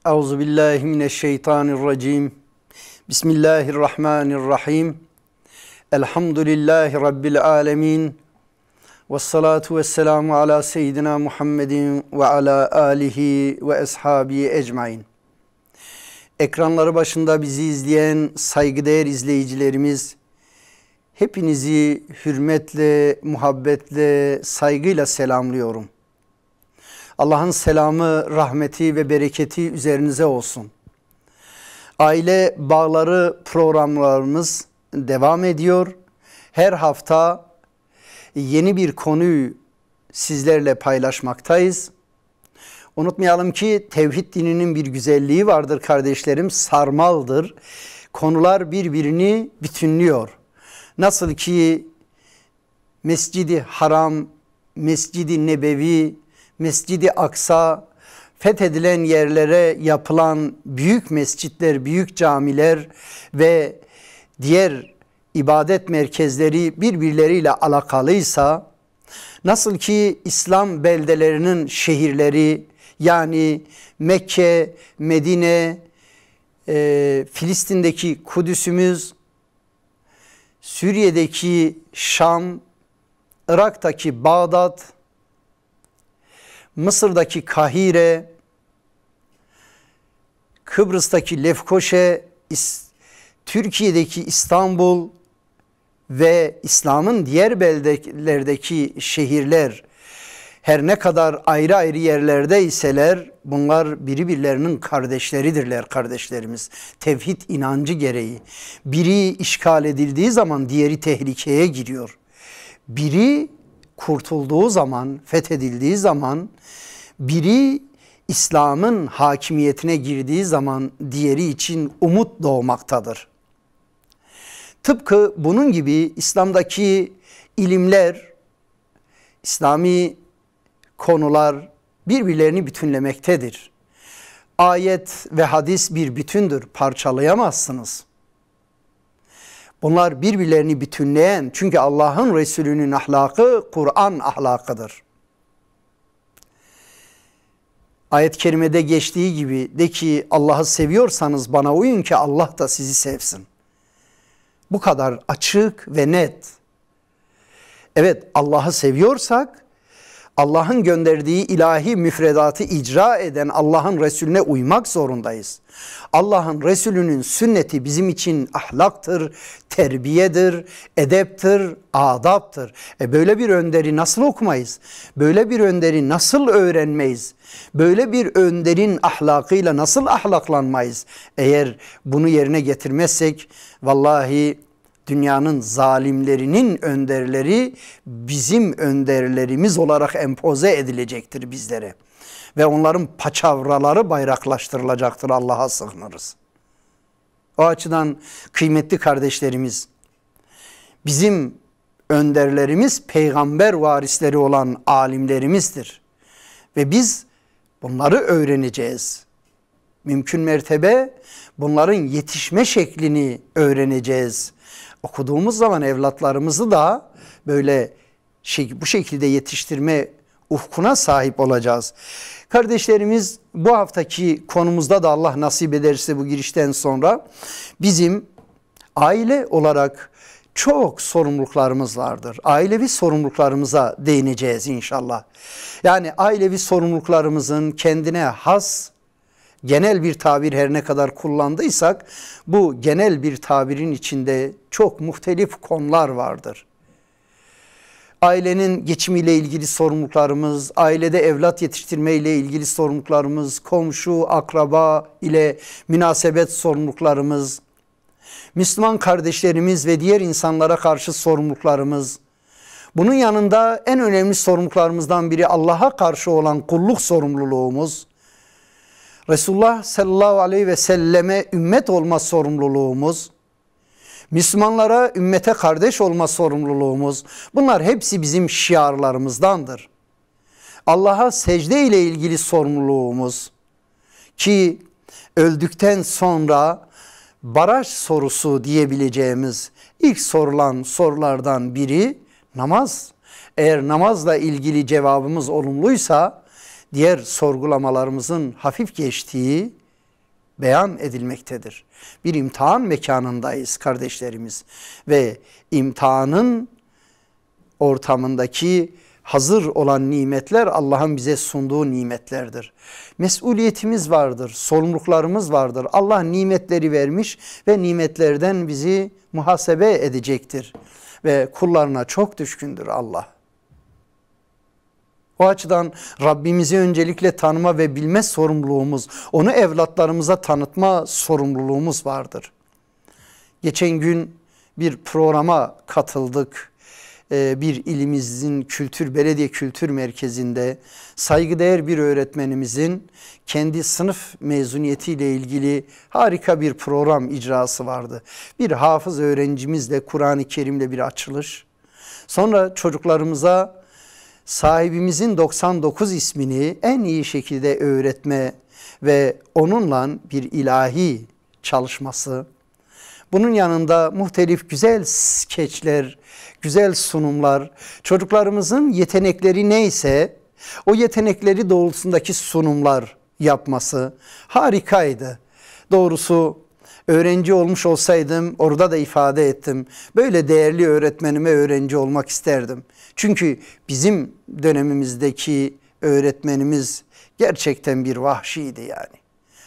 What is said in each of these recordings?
Euzubillahimineşşeytanirracim. Bismillahirrahmanirrahim. Elhamdülillahi Rabbil alemin. Vessalatu vesselamu ala seyyidina Muhammedin ve ala alihi ve ashabihi ecmain. Ekranları başında bizi izleyen saygıdeğer izleyicilerimiz, hepinizi hürmetle, muhabbetle, saygıyla selamlıyorum. Allah'ın selamı, rahmeti ve bereketi üzerinize olsun. Aile bağları programlarımız devam ediyor. Her hafta yeni bir konuyu sizlerle paylaşmaktayız. Unutmayalım ki tevhid dininin bir güzelliği vardır kardeşlerim, sarmaldır. Konular birbirini bütünlüyor. Nasıl ki Mescid-i Haram, Mescid-i Nebevi, Mescid-i Aksa, fethedilen yerlere yapılan büyük mescitler, büyük camiler ve diğer ibadet merkezleri birbirleriyle alakalıysa, nasıl ki İslam beldelerinin şehirleri, yani Mekke, Medine, Filistin'deki Kudüs'ümüz, Suriye'deki Şam, Irak'taki Bağdat, Mısır'daki Kahire, Kıbrıs'taki Lefkoşe, Türkiye'deki İstanbul ve İslam'ın diğer beldelerdeki şehirler her ne kadar ayrı ayrı yerlerde iseler, bunlar birbirlerinin kardeşleridirler kardeşlerimiz. Tevhid inancı gereği. Biri işgal edildiği zaman diğeri tehlikeye giriyor. Biri kurtulduğu zaman, fethedildiği zaman, biri İslam'ın hakimiyetine girdiği zaman diğeri için umut doğmaktadır. Tıpkı bunun gibi İslam'daki ilimler, İslami konular birbirlerini bütünlemektedir. Ayet ve hadis bir bütündür, parçalayamazsınız. Bunlar birbirlerini bütünleyen, çünkü Allah'ın Resulü'nün ahlakı Kur'an ahlakıdır. Ayet-i kerimede geçtiği gibi de ki Allah'ı seviyorsanız bana uyun ki Allah da sizi sevsin. Bu kadar açık ve net. Evet, Allah'ı seviyorsak Allah'ın gönderdiği ilahi müfredatı icra eden Allah'ın Resulüne uymak zorundayız. Allah'ın Resulünün sünneti bizim için ahlaktır, terbiyedir, edeptir, adaptır. Böyle bir önderi nasıl okumayız? Böyle bir önderi nasıl öğrenmeyiz? Böyle bir önderin ahlakıyla nasıl ahlaklanmayız? Eğer bunu yerine getirmezsek vallahi dünyanın zalimlerinin önderleri bizim önderlerimiz olarak empoze edilecektir bizlere. Ve onların paçavraları bayraklaştırılacaktır, Allah'a sığınırız. O açıdan kıymetli kardeşlerimiz, bizim önderlerimiz peygamber varisleri olan alimlerimizdir. Ve biz bunları öğreneceğiz. Mümkün mertebe bunların yetişme şeklini öğreneceğiz. Okuduğumuz zaman evlatlarımızı da böyle bu şekilde yetiştirme ufkuna sahip olacağız. Kardeşlerimiz, bu haftaki konumuzda da Allah nasip ederse bu girişten sonra bizim aile olarak çok sorumluluklarımız vardır. Ailevi sorumluluklarımıza değineceğiz inşallah. Yani ailevi sorumluluklarımızın kendine has genel bir tabir her ne kadar kullandıysak, bu genel bir tabirin içinde çok muhtelif konular vardır. Ailenin geçimiyle ilgili sorumluluklarımız, ailede evlat yetiştirme ile ilgili sorumluluklarımız, komşu, akraba ile münasebet sorumluluklarımız, Müslüman kardeşlerimiz ve diğer insanlara karşı sorumluluklarımız, bunun yanında en önemli sorumluluklarımızdan biri Allah'a karşı olan kulluk sorumluluğumuz, Resulullah sallallahu aleyhi ve selleme ümmet olma sorumluluğumuz, Müslümanlara ümmete kardeş olma sorumluluğumuz, bunlar hepsi bizim şiarlarımızdandır. Allah'a secde ile ilgili sorumluluğumuz, ki öldükten sonra baraj sorusu diyebileceğimiz ilk sorulan sorulardan biri namaz. Eğer namazla ilgili cevabımız olumluysa diğer sorgulamalarımızın hafif geçtiği beyan edilmektedir. Bir imtihan mekanındayız kardeşlerimiz ve imtihanın ortamındaki hazır olan nimetler Allah'ın bize sunduğu nimetlerdir. Mesuliyetimiz vardır, sorumluluklarımız vardır. Allah nimetleri vermiş ve nimetlerden bizi muhasebe edecektir. Ve kullarına çok düşkündür Allah. O açıdan Rabbimizi öncelikle tanıma ve bilme sorumluluğumuz, onu evlatlarımıza tanıtma sorumluluğumuz vardır. Geçen gün bir programa katıldık. Bir ilimizin belediye kültür merkezinde saygıdeğer bir öğretmenimizin kendi sınıf mezuniyetiyle ilgili harika bir program icrası vardı. Bir hafız öğrencimizle Kur'an-ı Kerim'le bir açılış. Sonra çocuklarımıza sahibimizin 99 ismini en iyi şekilde öğretme ve onunla bir ilahi çalışması. Bunun yanında muhtelif güzel skeçler, güzel sunumlar, çocuklarımızın yetenekleri neyse o yetenekleri doğrultusundaki sunumlar yapması harikaydı. Doğrusu öğrenci olmuş olsaydım orada da ifade ettim. Böyle değerli öğretmenime öğrenci olmak isterdim. Çünkü bizim dönemimizdeki öğretmenimiz gerçekten bir vahşiydi yani.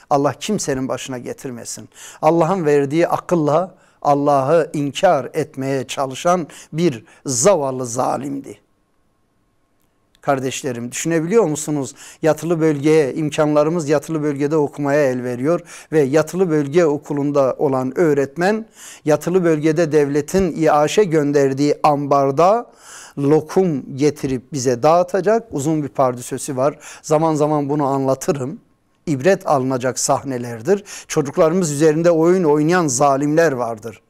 Allah kimsenin başına getirmesin. Allah'ın verdiği akılla Allah'ı inkar etmeye çalışan bir zavallı zalimdi. Kardeşlerim, düşünebiliyor musunuz? Yatılı bölgeye, imkanlarımız yatılı bölgede okumaya el veriyor ve yatılı bölge okulunda olan öğretmen yatılı bölgede devletin İAŞ'e gönderdiği ambarda lokum getirip bize dağıtacak. Uzun bir pardösüsü var. Zaman zaman bunu anlatırım. İbret alınacak sahnelerdir. Çocuklarımız üzerinde oyun oynayan zalimler vardır.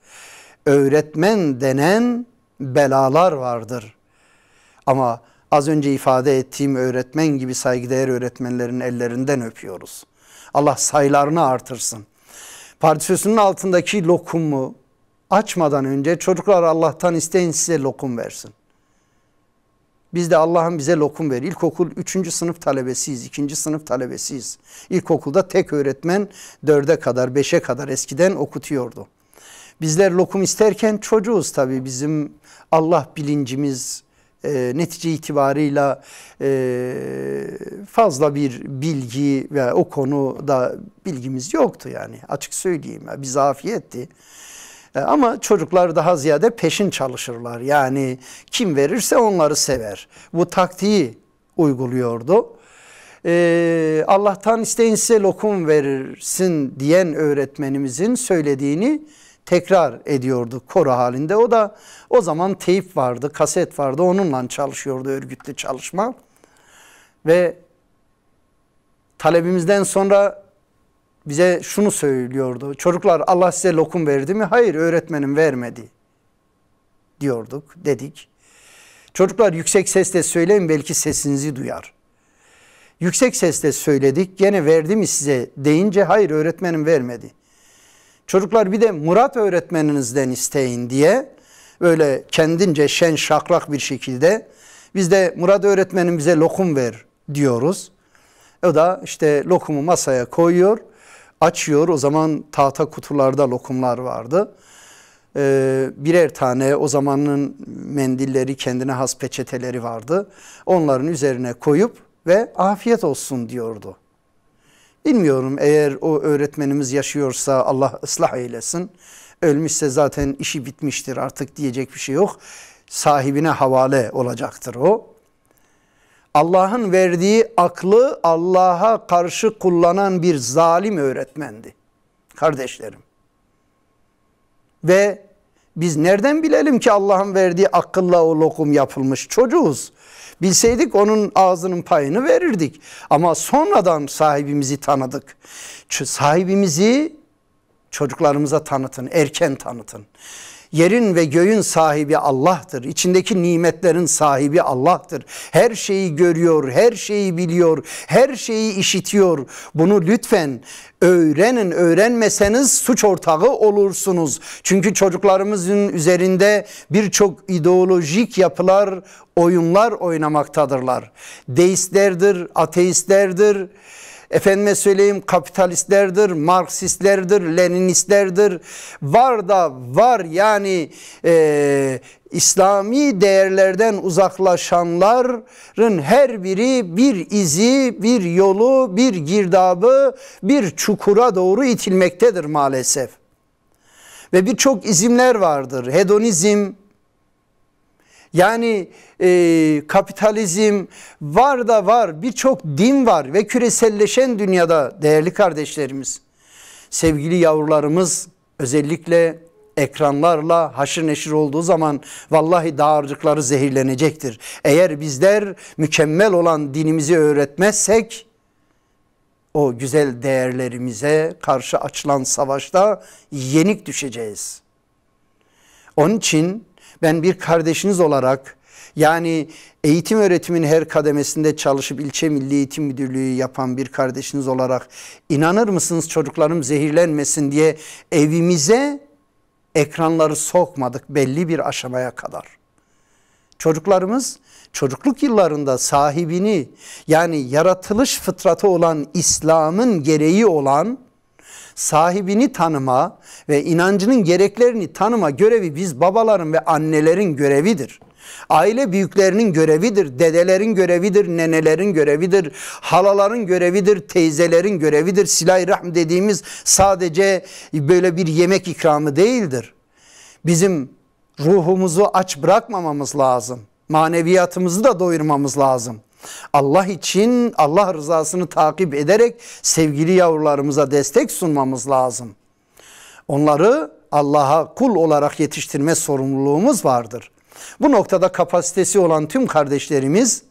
Öğretmen denen belalar vardır. Ama az önce ifade ettiğim öğretmen gibi saygıdeğer öğretmenlerin ellerinden öpüyoruz. Allah sayılarını artırsın. Pardösünün altındaki lokumu açmadan önce çocuklar Allah'tan isteyin size lokum versin. Biz de Allah'ın bize lokum ver. İlkokul 3. sınıf talebesiyiz, 2. sınıf talebesiyiz. İlkokulda tek öğretmen 4'e kadar, 5'e kadar eskiden okutuyordu. Bizler lokum isterken çocuğuz tabii. Bizim Allah bilincimiz netice itibarıyla fazla bir bilgi ve o konuda bilgimiz yoktu yani. Açık söyleyeyim, bir zafiyetti. Ama çocuklar daha ziyade peşin çalışırlar. Yani kim verirse onları sever. Bu taktiği uyguluyordu. Allah'tan isteyin size lokum verirsin diyen öğretmenimizin söylediğini tekrar ediyordu koro halinde. O da o zaman teyp vardı, kaset vardı. Onunla çalışıyordu örgütlü çalışma. Ve talebimizden sonra bize şunu söylüyordu. Çocuklar Allah size lokum verdi mi? Hayır öğretmenim vermedi dedik. Çocuklar yüksek sesle söyleyin belki sesinizi duyar. Yüksek sesle söyledik. Gene verdi mi size deyince hayır öğretmenim vermedi. Çocuklar bir de Murat öğretmeninizden isteyin diye böyle kendince şen şakrak bir şekilde biz de Murat öğretmenim bize lokum ver diyoruz. O da işte lokumu masaya koyuyor. Açıyor, o zaman tahta kutularda lokumlar vardı. Birer tane o zamanın mendilleri, kendine has peçeteleri vardı. Onların üzerine koyup ve afiyet olsun diyordu. Bilmiyorum, eğer o öğretmenimiz yaşıyorsa Allah ıslah eylesin. Ölmüşse zaten işi bitmiştir, artık diyecek bir şey yok. Sahibine havale olacaktır o. Allah'ın verdiği aklı Allah'a karşı kullanan bir zalim öğretmendi. Kardeşlerim. Ve biz nereden bilelim ki Allah'ın verdiği akılla o lokum yapılmış? Çocuğuz. Bilseydik onun ağzının payını verirdik. Ama sonradan sahibimizi tanıdık. Sahibimizi çocuklarımıza tanıtın, erken tanıtın. Yerin ve göğün sahibi Allah'tır. İçindeki nimetlerin sahibi Allah'tır. Her şeyi görüyor, her şeyi biliyor, her şeyi işitiyor. Bunu lütfen öğrenin. Öğrenmeseniz suç ortağı olursunuz. Çünkü çocuklarımızın üzerinde birçok ideolojik yapılar, oyunlar oynamaktadırlar. Deistlerdir, ateistlerdir. efendime söyleyeyim kapitalistlerdir, Marksistlerdir, Leninistlerdir. Var da var yani İslami değerlerden uzaklaşanların her biri bir izi, bir yolu, bir girdabı, bir çukura doğru itilmektedir maalesef. Ve birçok izimler vardır. Hedonizm, yani kapitalizm var da var, birçok din var ve küreselleşen dünyada değerli kardeşlerimiz, sevgili yavrularımız özellikle ekranlarla haşır neşir olduğu zaman vallahi dağarcıkları zehirlenecektir. Eğer bizler mükemmel olan dinimizi öğretmezsek o güzel değerlerimize karşı açılan savaşta yenik düşeceğiz. Onun için ben bir kardeşiniz olarak, yani eğitim öğretimin her kademesinde çalışıp ilçe milli eğitim müdürlüğü yapan bir kardeşiniz olarak, inanır mısınız çocuklarım zehirlenmesin diye evimize ekranları sokmadık belli bir aşamaya kadar. Çocuklarımız çocukluk yıllarında sahibini, yani yaratılış fıtratı olan İslam'ın gereği olan sahibini tanıma ve inancının gereklerini tanıma görevi biz babaların ve annelerin görevidir. Aile büyüklerinin görevidir, dedelerin görevidir, nenelerin görevidir, halaların görevidir, teyzelerin görevidir. Silah-ı Rahm dediğimiz sadece böyle bir yemek ikramı değildir. Bizim ruhumuzu aç bırakmamamız lazım. Maneviyatımızı da doyurmamız lazım. Allah için, Allah rızasını takip ederek sevgili yavrularımıza destek sunmamız lazım. Onları Allah'a kul olarak yetiştirme sorumluluğumuz vardır. Bu noktada kapasitesi olan tüm kardeşlerimiz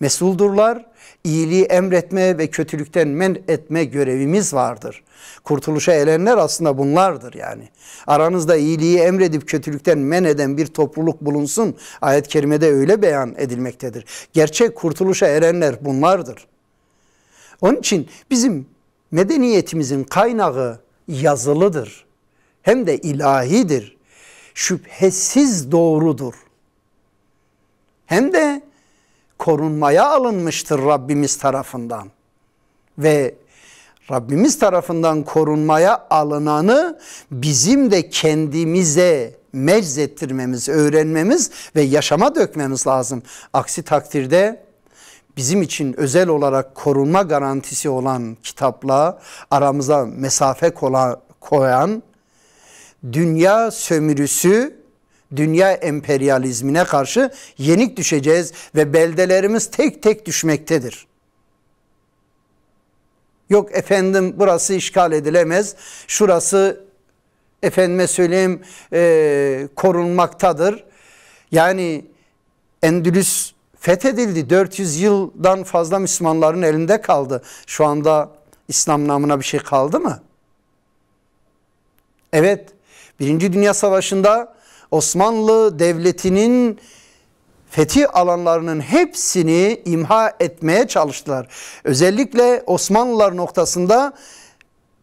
mesuldurlar. İyiliği emretme ve kötülükten men etme görevimiz vardır. Kurtuluşa erenler aslında bunlardır yani. Aranızda iyiliği emredip kötülükten men eden bir topluluk bulunsun. Ayet-i kerimede öyle beyan edilmektedir. Gerçek kurtuluşa erenler bunlardır. Onun için bizim medeniyetimizin kaynağı yazılıdır. Hem de ilahidir. Şüphesiz doğrudur. Hem de korunmaya alınmıştır Rabbimiz tarafından. Ve Rabbimiz tarafından korunmaya alınanı bizim de kendimize meczettirmemiz, öğrenmemiz ve yaşama dökmemiz lazım. Aksi takdirde bizim için özel olarak korunma garantisi olan kitapla aramıza mesafe koyan dünya sömürüsü, dünya emperyalizmine karşı yenik düşeceğiz ve beldelerimiz tek tek düşmektedir. Yok efendim burası işgal edilemez, şurası efendime söyleyeyim korunmaktadır. Yani Endülüs fethedildi, 400 yıldan fazla Müslümanların elinde kaldı. Şu anda İslam namına bir şey kaldı mı? Evet, Birinci Dünya Savaşı'nda Osmanlı Devleti'nin fetih alanlarının hepsini imha etmeye çalıştılar. Özellikle Osmanlılar noktasında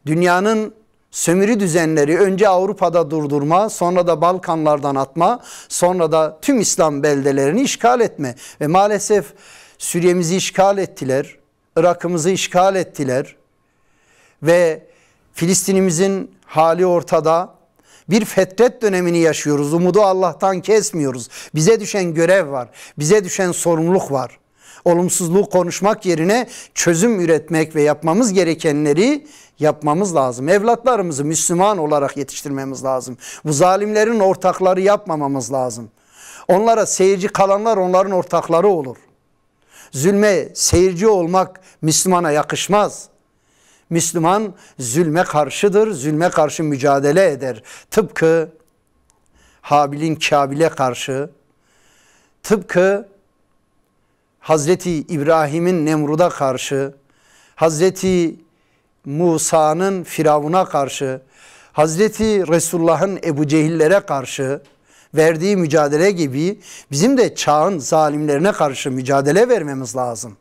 dünyanın sömürü düzenleri önce Avrupa'da durdurma, sonra da Balkanlardan atma, sonra da tüm İslam beldelerini işgal etme. Ve maalesef Suriye'mizi işgal ettiler, Irak'ımızı işgal ettiler ve Filistin'imizin hali ortada. Bir fetret dönemini yaşıyoruz. Umudu Allah'tan kesmiyoruz. Bize düşen görev var. Bize düşen sorumluluk var. Olumsuzluğu konuşmak yerine çözüm üretmek ve yapmamız gerekenleri yapmamız lazım. Evlatlarımızı Müslüman olarak yetiştirmemiz lazım. Bu zalimlerin ortakları yapmamamız lazım. Onlara seyirci kalanlar onların ortakları olur. Zulme seyirci olmak Müslümana yakışmaz. Müslüman zulme karşıdır, zulme karşı mücadele eder. Tıpkı Habil'in Kabil'e karşı, tıpkı Hazreti İbrahim'in Nemrud'a karşı, Hazreti Musa'nın Firavun'a karşı, Hazreti Resulullah'ın Ebu Cehillere karşı verdiği mücadele gibi bizim de çağın zalimlerine karşı mücadele vermemiz lazım.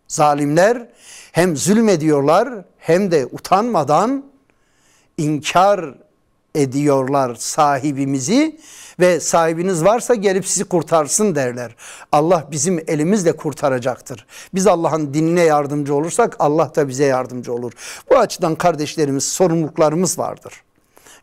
Zalimler hem zulmediyorlar hem de utanmadan inkar ediyorlar sahibimizi ve sahibiniz varsa gelip sizi kurtarsın derler. Allah bizim elimizle kurtaracaktır. Biz Allah'ın dinine yardımcı olursak Allah da bize yardımcı olur. Bu açıdan kardeşlerimiz, sorumluluklarımız vardır.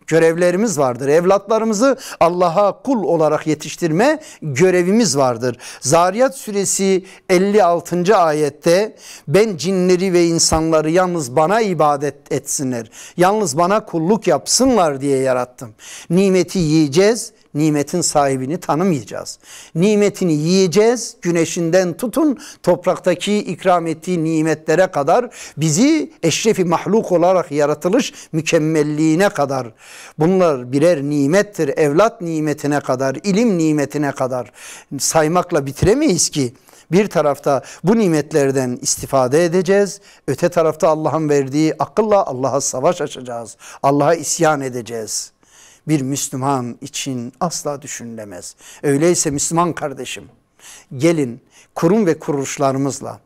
Görevlerimiz vardır. Evlatlarımızı Allah'a kul olarak yetiştirme görevimiz vardır. Zariyat suresi 56. ayette ben cinleri ve insanları yalnız bana ibadet etsinler, yalnız bana kulluk yapsınlar diye yarattım. Nimeti yiyeceğiz, nimetin sahibini tanımayacağız. Nimetini yiyeceğiz, güneşinden tutun topraktaki ikram ettiği nimetlere kadar, bizi eşrefi mahluk olarak yaratılış mükemmelliğine kadar. Bunlar birer nimettir. Evlat nimetine kadar, ilim nimetine kadar saymakla bitiremeyiz ki. Bir tarafta bu nimetlerden istifade edeceğiz. Öte tarafta Allah'ın verdiği akılla Allah'a savaş açacağız. Allah'a isyan edeceğiz. Bir Müslüman için asla düşünülemez. Öyleyse Müslüman kardeşim, gelin kurum ve kuruluşlarımızla,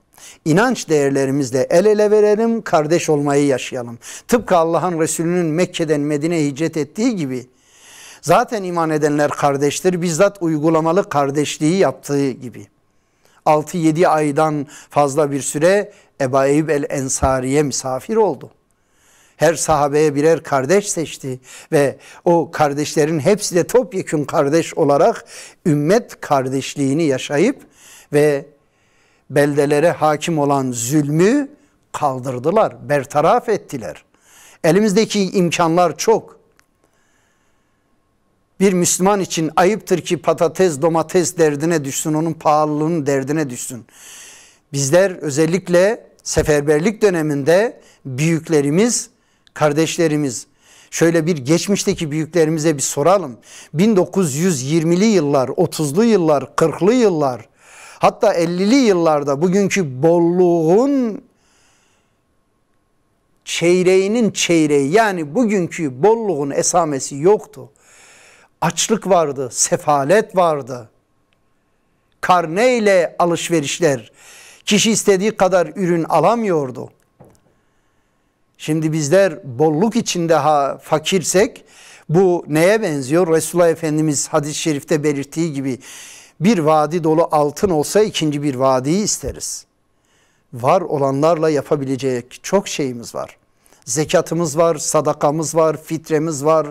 İnanç değerlerimizle el ele verelim, kardeş olmayı yaşayalım. Tıpkı Allah'ın Resulü'nün Mekke'den Medine'ye hicret ettiği gibi, zaten iman edenler kardeştir, bizzat uygulamalı kardeşliği yaptığı gibi. 6-7 aydan fazla bir süre Ebu Eyyub el-Ensari'ye misafir oldu. Her sahabeye birer kardeş seçti ve o kardeşlerin hepsi de topyekün kardeş olarak ümmet kardeşliğini yaşayıp ve beldelere hakim olan zulmü kaldırdılar, bertaraf ettiler. Elimizdeki imkanlar çok. Bir Müslüman için ayıptır ki patates, domates derdine düşsün, onun pahalılığının derdine düşsün. Bizler özellikle seferberlik döneminde büyüklerimiz, kardeşlerimiz, şöyle bir geçmişteki büyüklerimize bir soralım. 1920'li yıllar, 30'lu yıllar, 40'lı yıllar, hatta 50'li yıllarda bugünkü bolluğun çeyreğinin çeyreği, yani bugünkü bolluğun esamesi yoktu. Açlık vardı, sefalet vardı. Karneyle alışverişler. Kişi istediği kadar ürün alamıyordu. Şimdi bizler bolluk içinde fakirsek bu neye benziyor? Resulullah Efendimiz hadis-i şerifte belirttiği gibi bir vadi dolu altın olsa ikinci bir vadiyi isteriz. Var olanlarla yapabilecek çok şeyimiz var. Zekatımız var, sadakamız var, fitremiz var.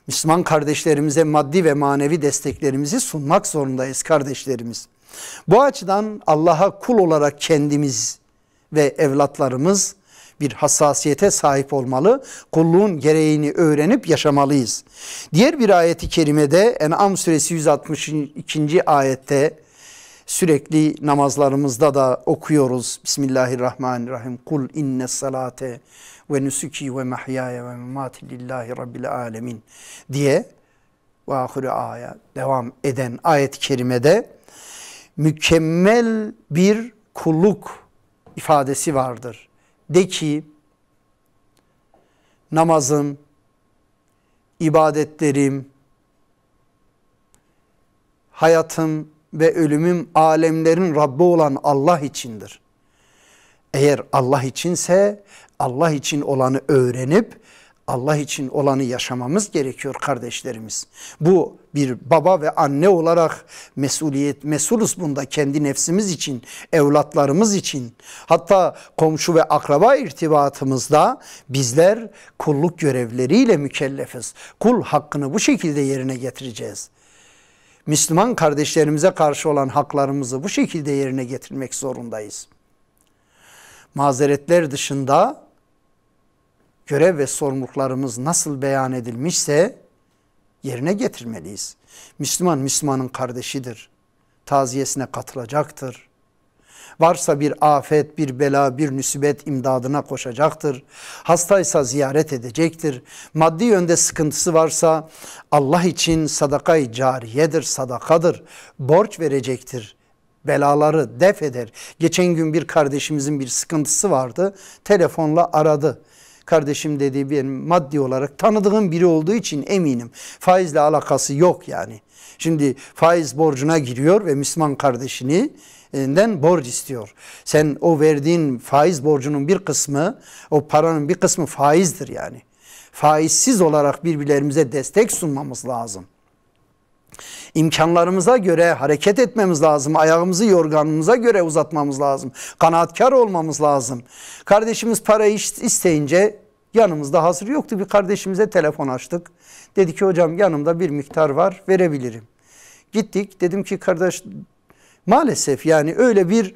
Müslüman kardeşlerimize maddi ve manevi desteklerimizi sunmak zorundayız kardeşlerimiz. Bu açıdan Allah'a kul olarak kendimiz ve evlatlarımız bir hassasiyete sahip olmalı. Kulluğun gereğini öğrenip yaşamalıyız. Diğer bir ayeti kerimede En'am suresi 162. ayette sürekli namazlarımızda da okuyoruz. Bismillahirrahmanirrahim. Kul innes salate ve nusuki ve mahyaya ve memati lillahi rabbil alemin diye ve ahire ayet devam eden ayet-i kerimede mükemmel bir kulluk ifadesi vardır. De ki namazım, ibadetlerim, hayatım ve ölümüm alemlerin Rabbi olan Allah içindir. Eğer Allah içinse Allah için olanı öğrenip Allah için olanı yaşamamız gerekiyor kardeşlerimiz. Bu bir baba ve anne olarak mesulüz bunda, kendi nefsimiz için, evlatlarımız için. Hatta komşu ve akraba irtibatımızda bizler kulluk görevleriyle mükellefiz. Kul hakkını bu şekilde yerine getireceğiz. Müslüman kardeşlerimize karşı olan haklarımızı bu şekilde yerine getirmek zorundayız. Mazeretler dışında görev ve sorumluluklarımız nasıl beyan edilmişse yerine getirmeliyiz. Müslüman, Müslümanın kardeşidir. Taziyesine katılacaktır. Varsa bir afet, bir bela, bir musibet imdadına koşacaktır. Hastaysa ziyaret edecektir. Maddi yönde sıkıntısı varsa Allah için sadaka-i cariyedir, sadakadır. Borç verecektir. Belaları def eder. Geçen gün bir kardeşimizin bir sıkıntısı vardı. Telefonla aradı. Kardeşim dedi, benim maddi olarak tanıdığım biri olduğu için eminim. Faizle alakası yok yani. Şimdi faiz borcuna giriyor ve Müslüman kardeşinden borç istiyor. Sen o verdiğin faiz borcunun bir kısmı, o paranın bir kısmı faizdir yani. faizsiz olarak birbirlerimize destek sunmamız lazım. İmkanlarımıza göre hareket etmemiz lazım. Ayağımızı yorganımıza göre uzatmamız lazım. Kanaatkar olmamız lazım. Kardeşimiz parayı isteyince yanımızda hazır yoktu. Bir kardeşimize telefon açtık. Dedi ki hocam yanımda bir miktar var, verebilirim. Gittik, dedim ki kardeş maalesef yani öyle bir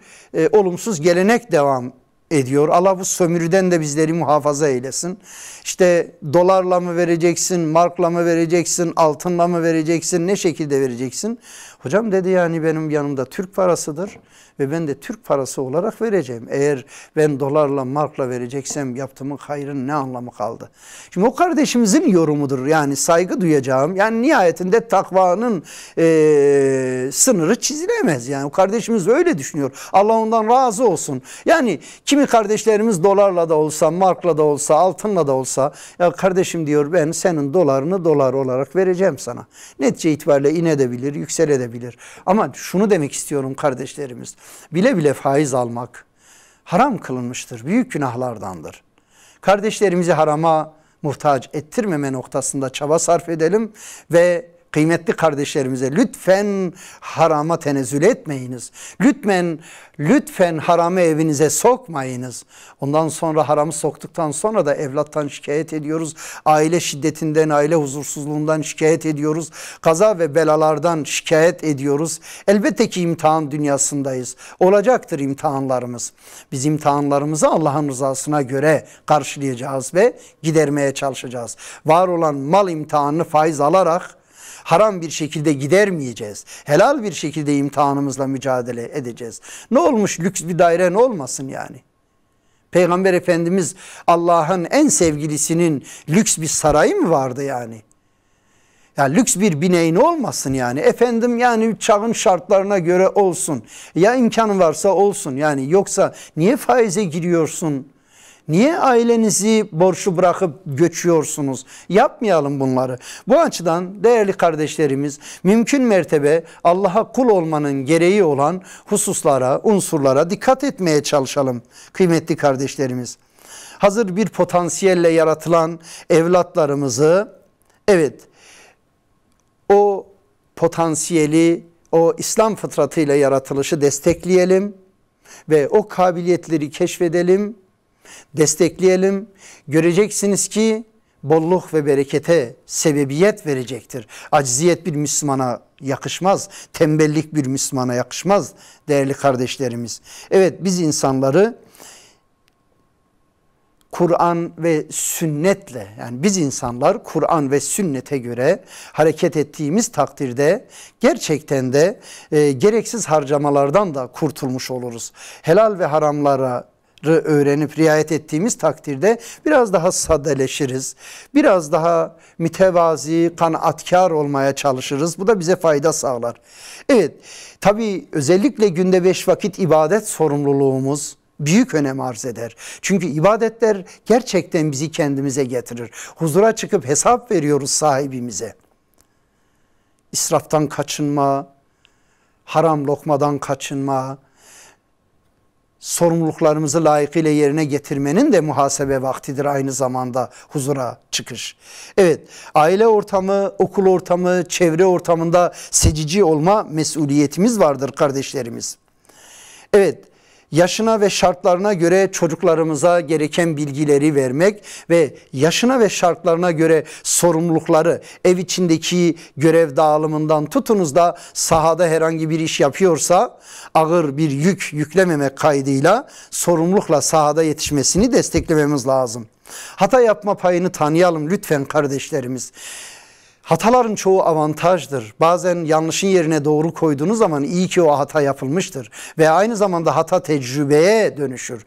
olumsuz gelenek devam ediyor. Allah bu sömürüden de bizleri muhafaza eylesin. İşte dolarla mı vereceksin, markla mı vereceksin, altınla mı vereceksin, ne şekilde vereceksin? Hocam dedi yani benim yanımda Türk parasıdır ve ben de Türk parası olarak vereceğim. Eğer ben dolarla, markla vereceksem yaptığımın hayrın ne anlamı kaldı? Şimdi o kardeşimizin yorumudur. Yani saygı duyacağım. Yani nihayetinde takvanın sınırı çizilemez. Yani o kardeşimiz öyle düşünüyor. Allah ondan razı olsun. Yani kimi kardeşlerimiz dolarla da olsa, markla da olsa, altınla da olsa ya kardeşim diyor ben senin dolarını dolar olarak vereceğim sana. Netice itibariyle inebilir, yükselebilir. Ama şunu demek istiyorum kardeşlerimiz. Bile bile faiz almak haram kılınmıştır. Büyük günahlardandır. Kardeşlerimizi harama muhtaç ettirmeme noktasında çaba sarf edelim ve kıymetli kardeşlerimize lütfen harama tenezzül etmeyiniz. Lütfen haramı evinize sokmayınız. Ondan sonra haramı soktuktan sonra da evlattan şikayet ediyoruz. Aile şiddetinden, aile huzursuzluğundan şikayet ediyoruz. Kaza ve belalardan şikayet ediyoruz. Elbette ki imtihan dünyasındayız. Olacaktır imtihanlarımız. Biz imtihanlarımızı Allah'ın rızasına göre karşılayacağız ve gidermeye çalışacağız. Var olan mal imtihanını faiz alarak haram bir şekilde gidermeyeceğiz. Helal bir şekilde imtihanımızla mücadele edeceğiz. Ne olmuş lüks bir daire ne olmasın yani? Peygamber Efendimiz Allah'ın en sevgilisinin lüks bir sarayı mı vardı yani? Ya lüks bir bineğin olmasın yani. Efendim yani çağın şartlarına göre olsun. Ya imkanın varsa olsun yani. Yoksa niye faize giriyorsun? Niye ailenizi borçlu bırakıp göçüyorsunuz? Yapmayalım bunları. Bu açıdan değerli kardeşlerimiz mümkün mertebe Allah'a kul olmanın gereği olan hususlara, unsurlara dikkat etmeye çalışalım kıymetli kardeşlerimiz. Hazır bir potansiyelle yaratılan evlatlarımızı evet o potansiyeli, o İslam fıtratıyla yaratılışı destekleyelim ve o kabiliyetleri keşfedelim, destekleyelim. Göreceksiniz ki bolluk ve berekete sebebiyet verecektir. Acziyet bir Müslümana yakışmaz. Tembellik bir Müslümana yakışmaz değerli kardeşlerimiz. Evet biz insanları Kur'an ve sünnetle yani biz insanlar Kur'an ve sünnete göre hareket ettiğimiz takdirde gerçekten de gereksiz harcamalardan da kurtulmuş oluruz. Helal ve haramlara öğrenip riayet ettiğimiz takdirde biraz daha sadeleşiriz. Biraz daha mütevazi, kanaatkar olmaya çalışırız. Bu da bize fayda sağlar. Evet, tabii özellikle günde 5 vakit ibadet sorumluluğumuz büyük önem arz eder. Çünkü ibadetler gerçekten bizi kendimize getirir. Huzura çıkıp hesap veriyoruz sahibimize. İsraftan kaçınma, haram lokmadan kaçınma, sorumluluklarımızı layıkıyla yerine getirmenin de muhasebe vaktidir aynı zamanda huzura çıkış. Evet, aile ortamı, okul ortamı, çevre ortamında seçici olma mesuliyetimiz vardır kardeşlerimiz. Evet, yaşına ve şartlarına göre çocuklarımıza gereken bilgileri vermek ve yaşına ve şartlarına göre sorumlulukları ev içindeki görev dağılımından tutunuz da sahada herhangi bir iş yapıyorsa ağır bir yük yüklememek kaydıyla sorumlulukla sahada yetişmesini desteklememiz lazım. Hata yapma payını tanıyalım lütfen kardeşlerimiz. Hataların çoğu avantajdır. Bazen yanlışın yerine doğru koyduğunuz zaman iyi ki o hata yapılmıştır. Ve aynı zamanda hata tecrübeye dönüşür.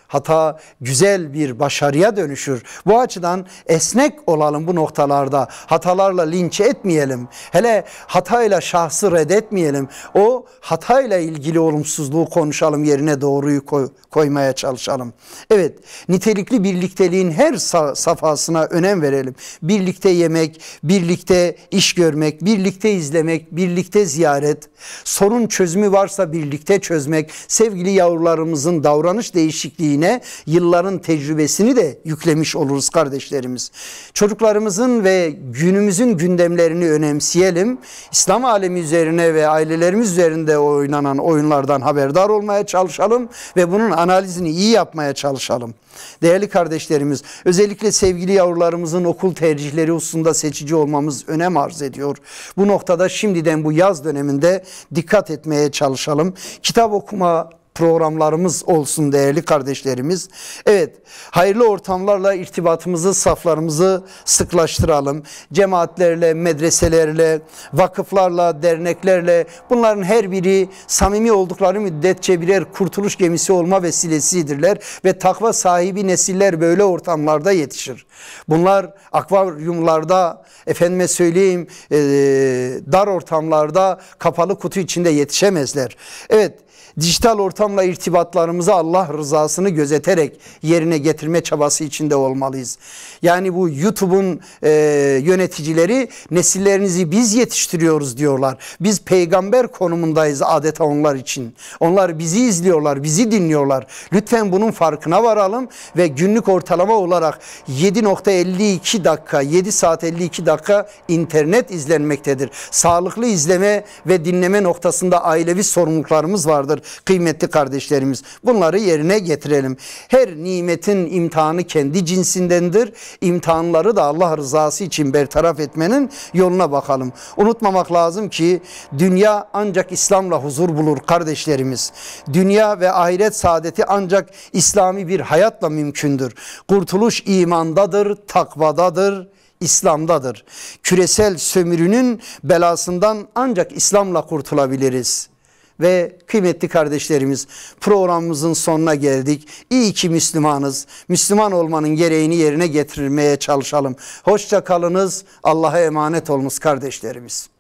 Hata güzel bir başarıya dönüşür. Bu açıdan esnek olalım bu noktalarda. Hatalarla linç etmeyelim. Hele hatayla şahsı reddetmeyelim. O hatayla ilgili olumsuzluğu konuşalım, yerine doğruyu koymaya çalışalım. Evet, nitelikli birlikteliğin her safhasına önem verelim. Birlikte yemek, birlikte iş görmek, birlikte izlemek, birlikte ziyaret, sorun çözümü varsa birlikte çözmek, sevgili yavrularımızın davranış değişikliğini deneyimine yılların tecrübesini de yüklemiş oluruz kardeşlerimiz. Çocuklarımızın ve günümüzün gündemlerini önemseyelim. İslam alemi üzerine ve ailelerimiz üzerinde oynanan oyunlardan haberdar olmaya çalışalım ve bunun analizini iyi yapmaya çalışalım. Değerli kardeşlerimiz, özellikle sevgili yavrularımızın okul tercihleri hususunda seçici olmamız önem arz ediyor. Bu noktada şimdiden bu yaz döneminde dikkat etmeye çalışalım. Kitap okuma programlarımız olsun değerli kardeşlerimiz. Evet, hayırlı ortamlarla irtibatımızı, saflarımızı sıklaştıralım. Cemaatlerle, medreselerle, vakıflarla, derneklerle, bunların her biri samimi oldukları müddetçe birer kurtuluş gemisi olma vesilesidirler ve takva sahibi nesiller böyle ortamlarda yetişir. Bunlar akvaryumlarda, efendime söyleyeyim, dar ortamlarda, kapalı kutu içinde yetişemezler. Evet, dijital ortamla irtibatlarımızı Allah rızasını gözeterek yerine getirme çabası içinde olmalıyız. Yani bu YouTube'un yöneticileri nesillerinizi biz yetiştiriyoruz diyorlar. Biz peygamber konumundayız adeta onlar için. Onlar bizi izliyorlar, bizi dinliyorlar. Lütfen bunun farkına varalım ve günlük ortalama olarak 7.52 dakika, 7 saat 52 dakika internet izlenmektedir. Sağlıklı izleme ve dinleme noktasında ailevi sorumluluklarımız vardır. Kıymetli kardeşlerimiz, bunları yerine getirelim. Her nimetin imtihanı kendi cinsindendir. İmtihanları da Allah rızası için bertaraf etmenin yoluna bakalım. Unutmamak lazım ki dünya ancak İslam'la huzur bulur kardeşlerimiz. Dünya ve ahiret saadeti ancak İslami bir hayatla mümkündür. Kurtuluş imandadır, takvadadır, İslam'dadır. Küresel sömürünün belasından ancak İslam'la kurtulabiliriz. Ve kıymetli kardeşlerimiz, programımızın sonuna geldik. İyi ki Müslümanız. Müslüman olmanın gereğini yerine getirmeye çalışalım. Hoşça kalınız. Allah'a emanet olunuz kardeşlerimiz.